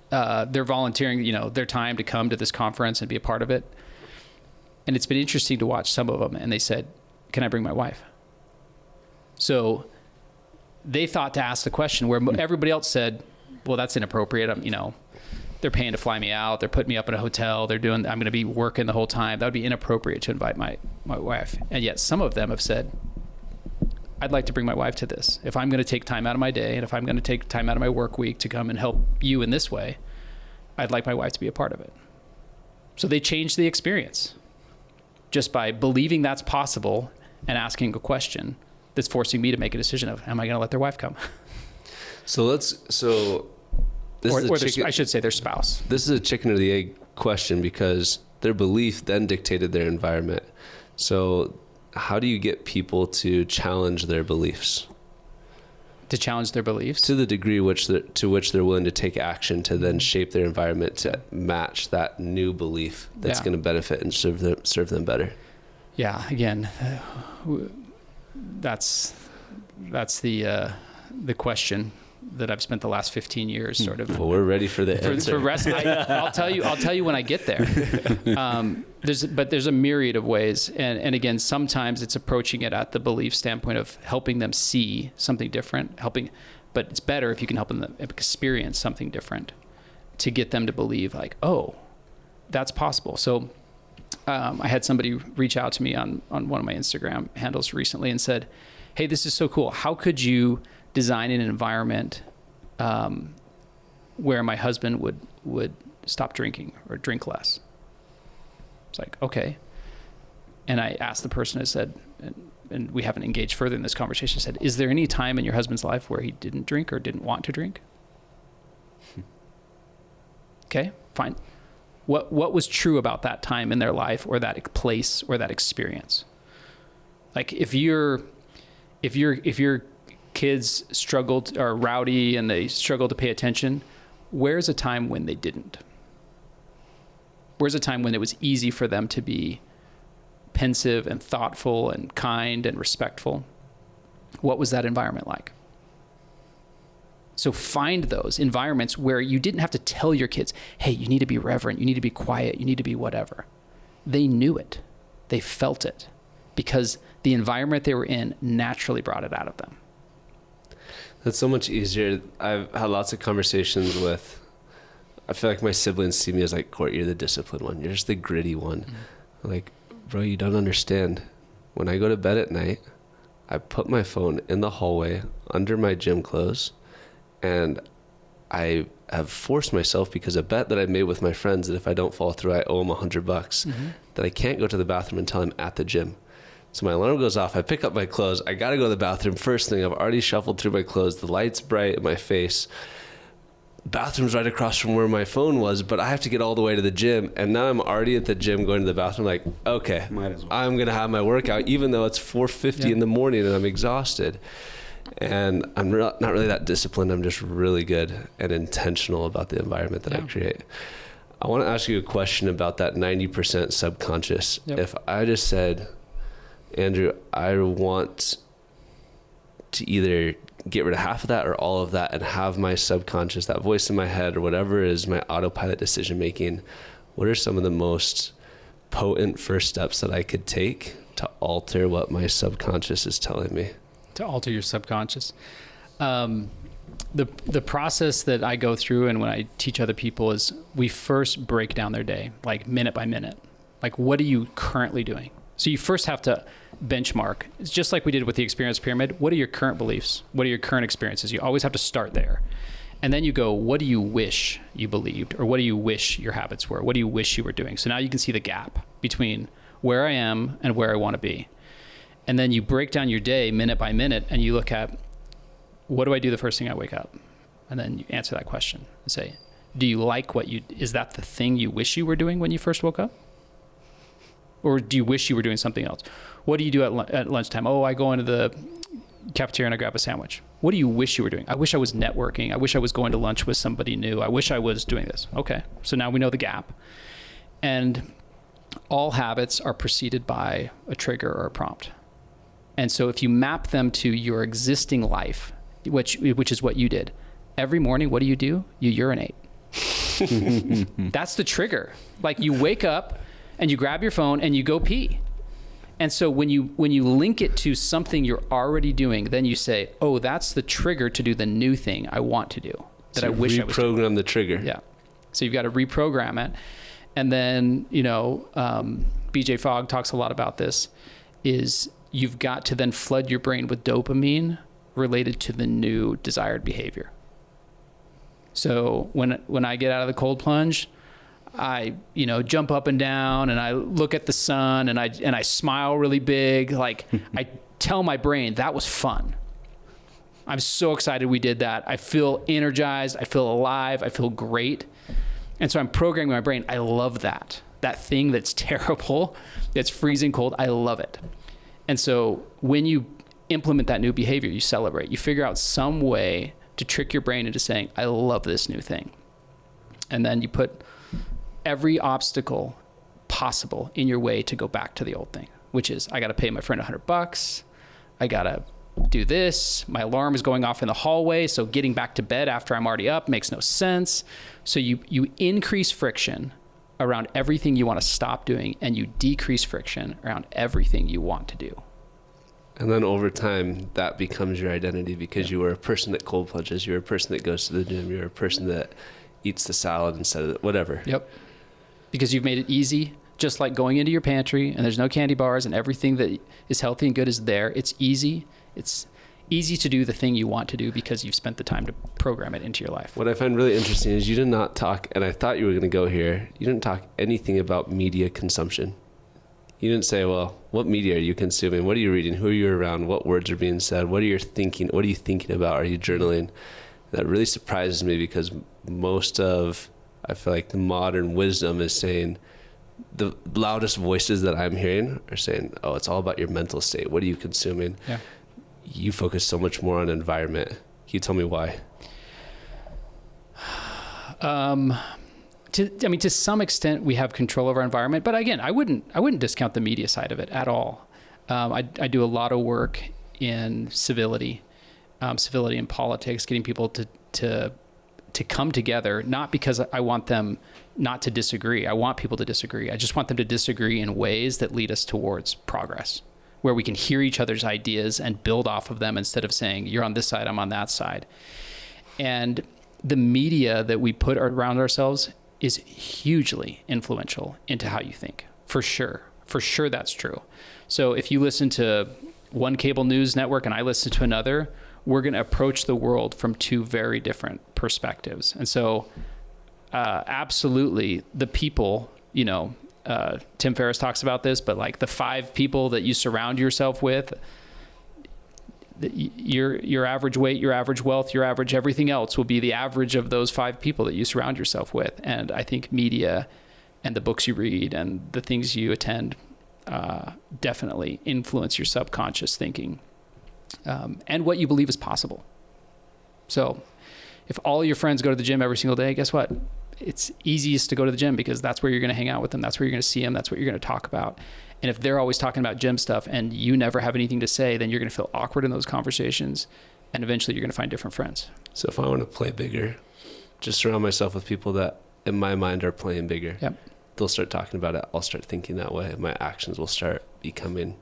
S1: they're volunteering their time to come to this conference and be a part of it. And it's been interesting to watch some of them, and they said, can I bring my wife? So they thought to ask the question where everybody else said, well, that's inappropriate. They're paying to fly me out. They're putting me up in a hotel. I'm going to be working the whole time. That would be inappropriate to invite my wife. And yet some of them have said, I'd like to bring my wife to this. If I'm going to take time out of my day, and if I'm going to take time out of my work week to come and help you in this way, I'd like my wife to be a part of it. So they changed the experience just by believing that's possible and asking a question that's forcing me to make a decision of, am I going to let their wife come?
S2: I
S1: should say their spouse.
S2: This is a chicken or the egg question, because their belief then dictated their environment. So how do you get people to challenge their beliefs?
S1: To challenge their beliefs?
S2: To the degree to which they're willing to take action to then shape their environment to match that new belief that's going to benefit and serve them better.
S1: Yeah, again, that's the question that I've spent the last 15 years sort of.
S2: Well, we're ready for the answer.
S1: I'll tell you when I get there. There's a myriad of ways. And again, sometimes it's approaching it at the belief standpoint of helping them see something different, but it's better if you can help them experience something different to get them to believe like, oh, that's possible. So I had somebody reach out to me on one of my Instagram handles recently and said, hey, this is so cool. How could you design an environment where my husband would stop drinking or drink less? It's like, okay. And I asked the person, I said, and we haven't engaged further in this conversation, I said, is there any time in your husband's life where he didn't drink or didn't want to drink? Okay, fine. What was true about that time in their life or that place or that experience? Like if your kids struggled or rowdy and they struggled to pay attention, where's a time when they didn't? Where's a time when it was easy for them to be pensive and thoughtful and kind and respectful? What was that environment like? So find those environments where you didn't have to tell your kids, hey, you need to be reverent, you need to be quiet, you need to be whatever. They knew it. They felt it because the environment they were in naturally brought it out of them.
S2: That's so much easier. I've had lots of conversations with, I feel like my siblings see me as like, Court, you're the disciplined one. You're just the gritty one. Like, bro, you don't understand. When I go to bed at night, I put my phone in the hallway under my gym clothes, and I have forced myself, because a bet that I made with my friends that if I don't follow through, I owe them $100, that I can't go to the bathroom until I'm at the gym. So my alarm goes off. I pick up my clothes. I got to go to the bathroom. First thing, I've already shuffled through my clothes. The light's bright in my face. Bathroom's right across from where my phone was, but I have to get all the way to the gym. And now I'm already at the gym going to the bathroom like, okay,
S3: Might as well.
S2: I'm going to have my workout, even though it's 4:50 in the morning and I'm exhausted. And I'm not really that disciplined. I'm just really good and intentional about the environment that I create. I want to ask you a question about that 90% subconscious. If I just said, Andrew, I want to either get rid of half of that or all of that and have my subconscious, that voice in my head or whatever is my autopilot decision making, what are some of the most potent first steps that I could take to alter what my subconscious is telling me?
S1: To alter your subconscious. The process that I go through and when I teach other people is we first break down their day, like minute by minute. Like, what are you currently doing? So you first have to benchmark. It's just like we did with the experience pyramid. What are your current beliefs? What are your current experiences? You always have to start there. And then you go, what do you wish you believed? Or what do you wish your habits were? What do you wish you were doing? So now you can see the gap between where I am and where I want to be. And then you break down your day minute by minute and you look at, what do I do the first thing I wake up? And then you answer that question and say, do you like is that the thing you wish you were doing when you first woke up? Or do you wish you were doing something else? What do you do at lunchtime? Oh, I go into the cafeteria and I grab a sandwich. What do you wish you were doing? I wish I was networking. I wish I was going to lunch with somebody new. I wish I was doing this. Okay, so now we know the gap. And all habits are preceded by a trigger or a prompt. And so if you map them to your existing life, which is what you did, every morning, what do? You urinate. That's the trigger. Like, you wake up and you grab your phone and you go pee. And so when you link it to something you're already doing, then you say, oh, that's the trigger to do the new thing I want to do that I wish I was doing.
S2: Reprogram the trigger.
S1: Yeah. So you've got to reprogram it. And then, BJ Fogg talks a lot about this, is you've got to then flood your brain with dopamine related to the new desired behavior. So when I get out of the cold plunge, I, jump up and down and I look at the sun and I smile really big. Like, I tell my brain that was fun. I'm so excited we did that. I feel energized. I feel alive. I feel great. And so I'm programming my brain. I love that thing that's terrible, that's freezing cold. I love it. And so when you implement that new behavior, you celebrate, you figure out some way to trick your brain into saying, I love this new thing. And then you put every obstacle possible in your way to go back to the old thing, which is, I got to pay my friend $100. I got to do this. My alarm is going off in the hallway. So getting back to bed after I'm already up makes no sense. So you increase friction around everything you want to stop doing, and you decrease friction around everything you want to do.
S2: And then over time, that becomes your identity, because you are a person that cold plunges. You're a person that goes to the gym. You're a person that eats the salad instead of whatever.
S1: Yep. Because you've made it easy, just like going into your pantry and there's no candy bars and everything that is healthy and good is there. It's easy. It's easy to do the thing you want to do because you've spent the time to program it into your life.
S2: What I find really interesting is you did not talk, and I thought you were going to go here, you didn't talk anything about media consumption. You didn't say, well, what media are you consuming? What are you reading? Who are you around? What words are being said? What are you thinking? What are you thinking about? Are you journaling? That really surprises me, because most of, I feel like, the modern wisdom is saying, the loudest voices that I'm hearing are saying, oh, it's all about your mental state. What are you consuming?
S1: Yeah.
S2: You focus so much more on environment. Can you tell me why?
S1: To some extent, we have control over our environment. But again, I wouldn't discount the media side of it at all. I do a lot of work in civility in politics, getting people to come together, not because I want them not to disagree. I want people to disagree. I just want them to disagree in ways that lead us towards progress, where we can hear each other's ideas and build off of them instead of saying, you're on this side, I'm on that side. And the media that we put around ourselves is hugely influential into how you think, for sure. For sure that's true. So if you listen to one cable news network and I listen to another, we're going to approach the world from two very different perspectives. And so absolutely the people, you know, Tim Ferriss talks about this, but like the 5 people that you surround yourself with, your average weight, your average wealth, your average everything else will be the average of those 5 people that you surround yourself with. And I think media and the books you read and the things you attend definitely influence your subconscious thinking and what you believe is possible. So if all your friends go to the gym every single day, guess what? It's easiest to go to the gym because that's where you're going to hang out with them. That's where you're going to see them. That's what you're going to talk about. And if they're always talking about gym stuff and you never have anything to say, then you're going to feel awkward in those conversations. And eventually you're going to find different friends.
S2: So if I want to play bigger, just surround myself with people that in my mind are playing bigger.
S1: Yep.
S2: They'll start talking about it. I'll start thinking that way. My actions will start becoming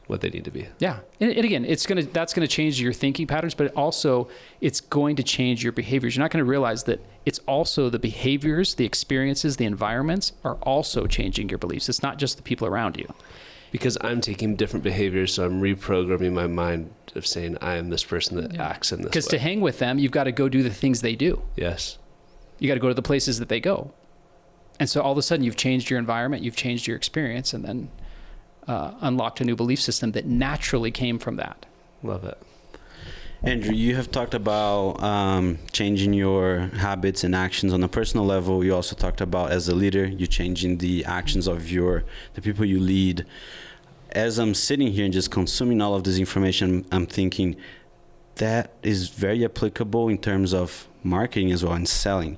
S2: what they need to be.
S1: Yeah. And again, that's going to change your thinking patterns, but also it's going to change your behaviors. You're not going to realize that it's also the behaviors, the experiences, the environments are also changing your beliefs. It's not just the people around you.
S2: Because I'm taking different behaviors, so I'm reprogramming my mind of saying I am this person that acts in this way.
S1: Because to hang with them, you've got to go do the things they do.
S2: Yes.
S1: You got to go to the places that they go. And so all of a sudden you've changed your environment, you've changed your experience, and then unlocked a new belief system that naturally came from that.
S2: Love it.
S3: Andrew, you have talked about changing your habits and actions on a personal level. You also talked about as a leader, you changing the actions of the people you lead. As I'm sitting here and just consuming all of this information, I'm thinking that is very applicable in terms of marketing as well and selling.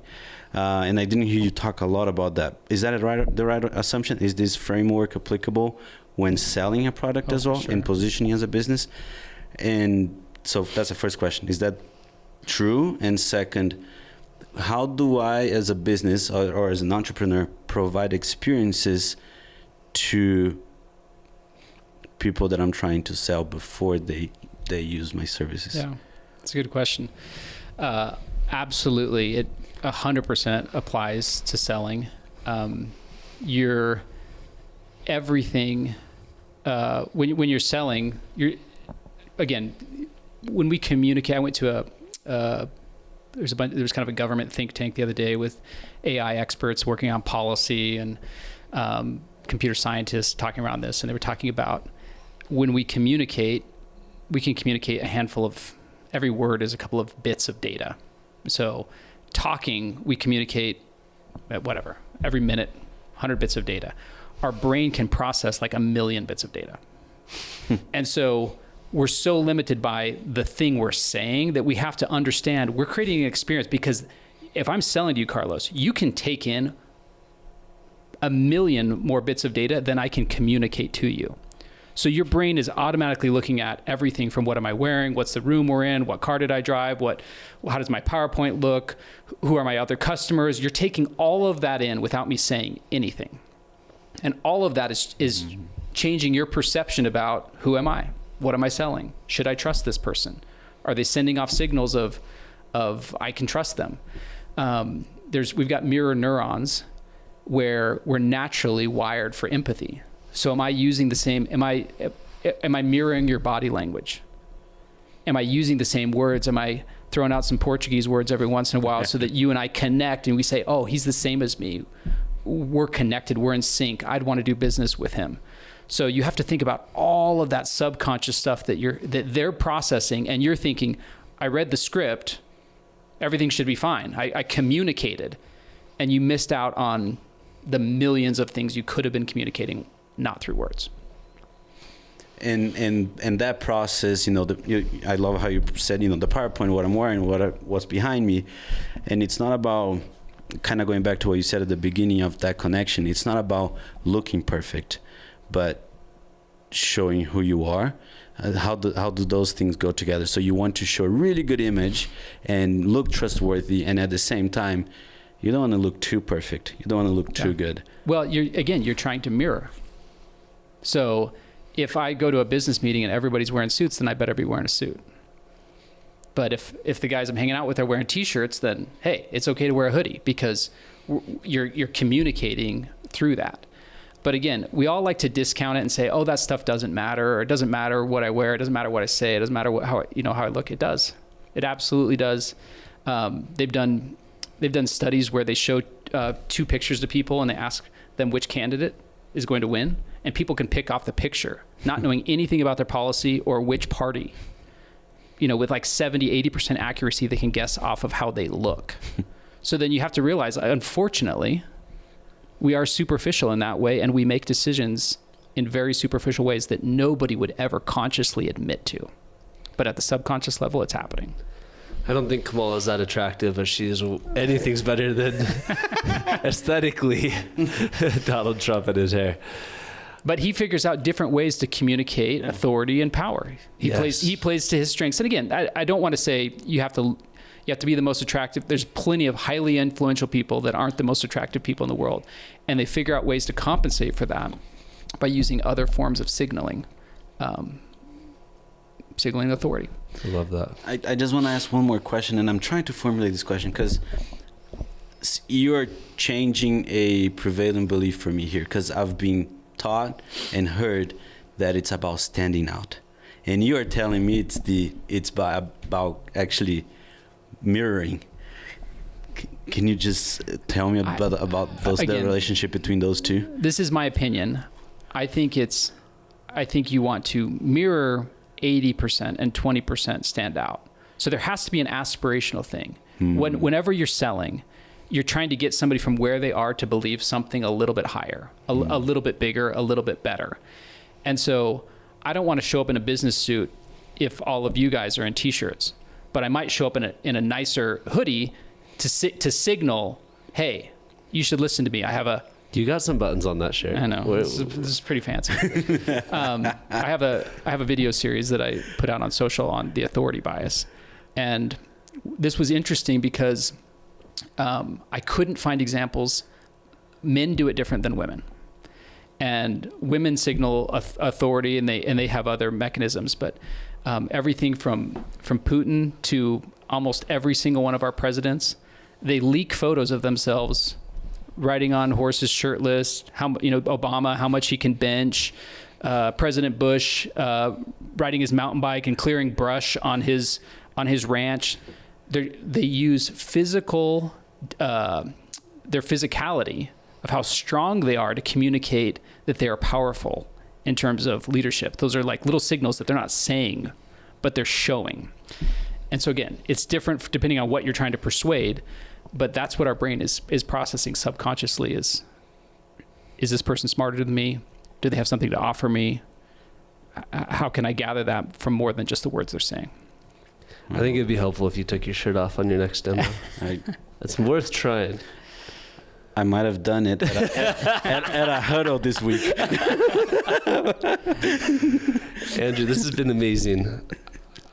S3: And I didn't hear you talk a lot about that. Is that the right assumption? Is this framework applicable when selling a product as well,
S1: sure.
S3: and positioning as a business? And so that's the first question. Is that true? And second, how do I, as a business or as an entrepreneur, provide experiences to people that I'm trying to sell before they use my services?
S1: Yeah, that's a good question. Absolutely. It 100% applies to selling. Your everything, when you're selling, again, when we communicate, I went to there was kind of a government think tank the other day with AI experts working on policy and computer scientists talking around this. And they were talking about when we communicate, we can communicate a handful of, every word is a couple of bits of data. So talking, we communicate whatever, every minute, 100 bits of data. Our brain can process like 1 million bits of data. And so we're so limited by the thing we're saying that we have to understand we're creating an experience, because if I'm selling to you, Carlos, you can take in 1 million more bits of data than I can communicate to you. So your brain is automatically looking at everything from what am I wearing, what's the room we're in, what car did I drive, how does my PowerPoint look, who are my other customers. You're taking all of that in without me saying anything. And all of that is changing your perception about who am I? What am I selling? Should I trust this person? Are they sending off signals of I can trust them? We've got mirror neurons where we're naturally wired for empathy. So am I using the same, am I mirroring your body language? Am I using the same words? Am I throwing out some Portuguese words every once in a while so that you and I connect and we say, oh, he's the same as me. We're connected, we're in sync. I'd want to do business with him. So you have to think about all of that subconscious stuff that they're processing, and you're thinking, I read the script, everything should be fine. I communicated, and you missed out on the millions of things you could have been communicating, not through words.
S3: And that process, I love how you said, the PowerPoint, what I'm wearing, what's behind me, and it's not about, kind of going back to what you said at the beginning of that connection, it's not about looking perfect, but showing who you are. How do those things go together? So you want to show a really good image and look trustworthy, and at the same time, you don't want to look too perfect. You don't want to look too good. Well,
S1: you're trying to mirror. So if I go to a business meeting and everybody's wearing suits, then I better be wearing a suit. But if the guys I'm hanging out with are wearing t-shirts, then hey, it's okay to wear a hoodie, because you're communicating through that. But again, we all like to discount it and say, oh, that stuff doesn't matter, or it doesn't matter what I wear, it doesn't matter what I say, it doesn't matter how I look. It does. It absolutely does. They've done studies where they show 2 pictures to people and they ask them which candidate is going to win, and people can pick off the picture, not knowing anything about their policy or which party. With like 70-80% accuracy, they can guess off of how they look. So then you have to realize, unfortunately, we are superficial in that way, and we make decisions in very superficial ways that nobody would ever consciously admit to. But at the subconscious level, it's happening.
S2: I don't think Kamala's that attractive, but anything's better than aesthetically Donald Trump and his hair.
S1: But he figures out different ways to communicate authority and power. He plays to his strengths. And again, I don't want to say you have to be the most attractive. There's plenty of highly influential people that aren't the most attractive people in the world, and they figure out ways to compensate for that by using other forms of signaling authority.
S2: I love that.
S3: I just want to ask one more question, and I'm trying to formulate this question because you're changing a prevailing belief for me here, because I've been taught and heard that it's about standing out, and you are telling me it's about actually mirroring. Can you just tell me about the relationship between those two?
S1: This is my opinion. I think you want to mirror 80% and 20% stand out. So there has to be an aspirational thing. Whenever you're selling, you're trying to get somebody from where they are to believe something a little bit higher, a little bit bigger, a little bit better. And so I don't want to show up in a business suit if all of you guys are in t-shirts, but I might show up in a nicer hoodie to signal, hey, you should listen to me.
S2: You got some buttons on that shirt.
S1: I know. This is pretty fancy. I have a video series that I put out on social on the authority bias. And this was interesting because I couldn't find examples. Men do it different than women. And women signal authority, and they have other mechanisms. But everything from Putin to almost every single one of our presidents, they leak photos of themselves riding on horses shirtless, Obama, how much he can bench, President Bush riding his mountain bike and clearing brush on his ranch. They use their physicality of how strong they are to communicate that they are powerful in terms of leadership. Those are like little signals that they're not saying, but they're showing. And so again, it's different depending on what you're trying to persuade, but that's what our brain is processing subconsciously is this person smarter than me? Do they have something to offer me? How can I gather that from more than just the words they're saying?
S2: I think it'd be helpful if you took your shirt off on your next demo. It's worth trying.
S3: I might have done it at a huddle this week.
S2: Andrew, this has been amazing.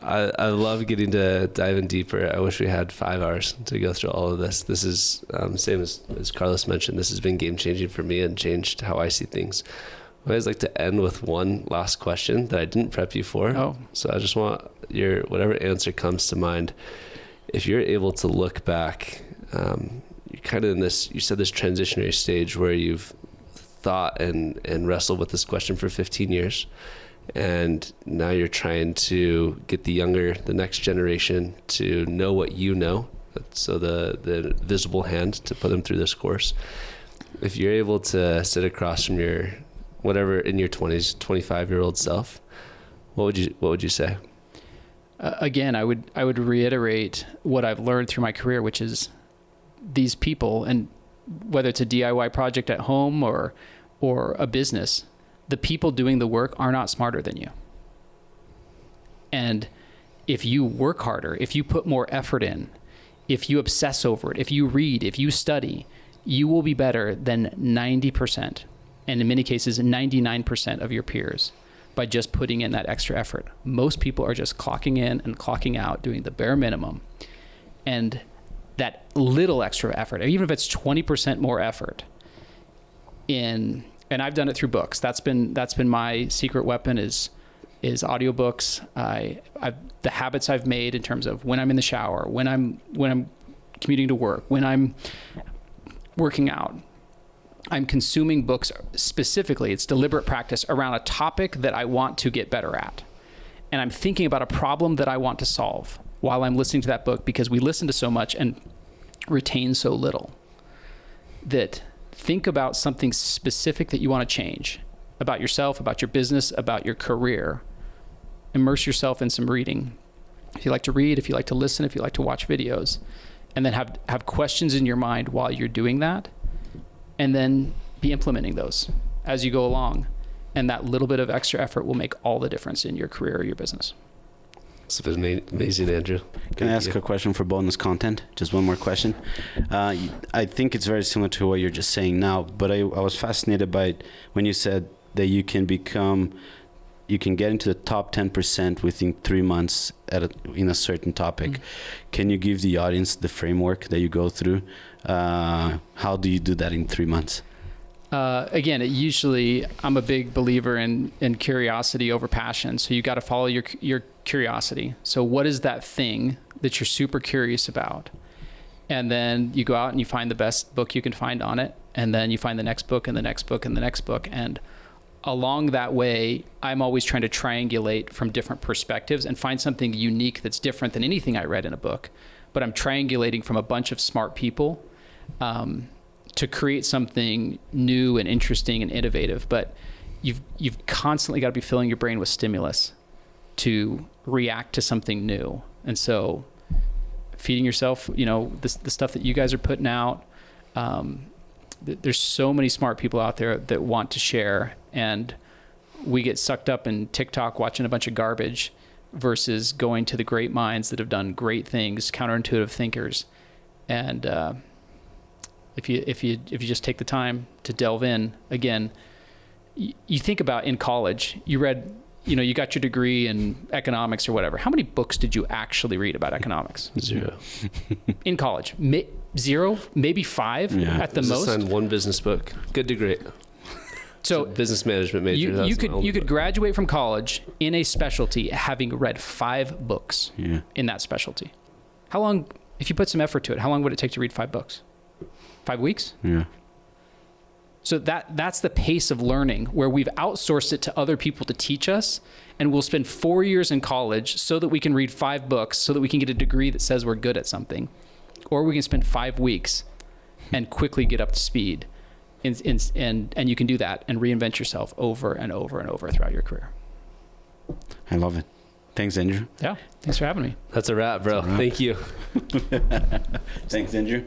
S2: I love getting to dive in deeper. I wish we had 5 hours to go through all of this. This is same as Carlos mentioned. This has been game changing for me and changed how I see things. I always like to end with one last question that I didn't prep you for.
S1: Oh.
S2: So I just want your whatever answer comes to mind. If you're able to look back, you're kind of in this. You said this transitionary stage where you've thought and wrestled with this question for 15 years. And now you're trying to get the next generation to know what you know. So the visible hand to put them through this course. If you're able to sit across from your, whatever in your 20s, 25-year-old self, what would you say?
S1: Again, I would reiterate what I've learned through my career, which is these people, and whether it's a DIY project at home or a business, the people doing the work are not smarter than you. And if you work harder, if you put more effort in, if you obsess over it, if you read, if you study, you will be better than 90%, and in many cases 99% of your peers by just putting in that extra effort. Most people are just clocking in and clocking out, doing the bare minimum. And that little extra effort, even if it's 20% more effort and I've done it through books. That's been my secret weapon is audiobooks. The habits I've made in terms of when I'm in the shower, when I'm commuting to work, when I'm working out. I'm consuming books specifically, it's deliberate practice around a topic that I want to get better at. And I'm thinking about a problem that I want to solve while I'm listening to that book, because we listen to so much and retain so little. That think about something specific that you want to change about yourself, about your business, about your career. Immerse yourself in some reading. If you like to read, if you like to listen, if you like to watch videos, and then have questions in your mind while you're doing that, and then be implementing those as you go along. And that little bit of extra effort will make all the difference in your career or your business.
S2: It's been amazing, Andrew.
S3: Can I ask a question for bonus content? Just one more question. I think it's very similar to what you're just saying now, but I was fascinated by when you said that you can get into the top 10% within 3 months in a certain topic. Mm-hmm. Can you give the audience the framework that you go through? How do you do that in 3 months?
S1: Again, I'm a big believer in curiosity over passion. So you got to follow your curiosity. So what is that thing that you're super curious about? And then you go out and you find the best book you can find on it. And then you find the next book and the next book and the next book. And along that way, I'm always trying to triangulate from different perspectives and find something unique that's different than anything I read in a book. But I'm triangulating from a bunch of smart people to create something new and interesting and innovative. But you've constantly got to be filling your brain with stimulus to react to something new. And so feeding yourself, the stuff that you guys are putting out, there's so many smart people out there that want to share, and we get sucked up in TikTok watching a bunch of garbage versus going to the great minds that have done great things, counterintuitive thinkers. And if you just take the time to delve in, again, you think about in college, you read, you got your degree in economics or whatever. How many books did you actually read about economics?
S2: 0.
S1: In college, 0, maybe 5 at the most.
S2: Signed one business book. Good to great.
S1: So
S2: business management major.
S1: You could graduate from college in a specialty having read 5 books in that specialty. How long, if you put some effort to it, how long would it take to read 5 books? 5 weeks?
S3: Yeah.
S1: So that's the pace of learning, where we've outsourced it to other people to teach us, and we'll spend 4 years in college so that we can read 5 books so that we can get a degree that says we're good at something. Or we can spend 5 weeks and quickly get up to speed. And you can do that and reinvent yourself over and over and over throughout your career.
S3: I love it. Thanks, Andrew.
S1: Yeah. Thanks for having me.
S2: That's a wrap, bro. Thank you.
S3: Thanks, Andrew.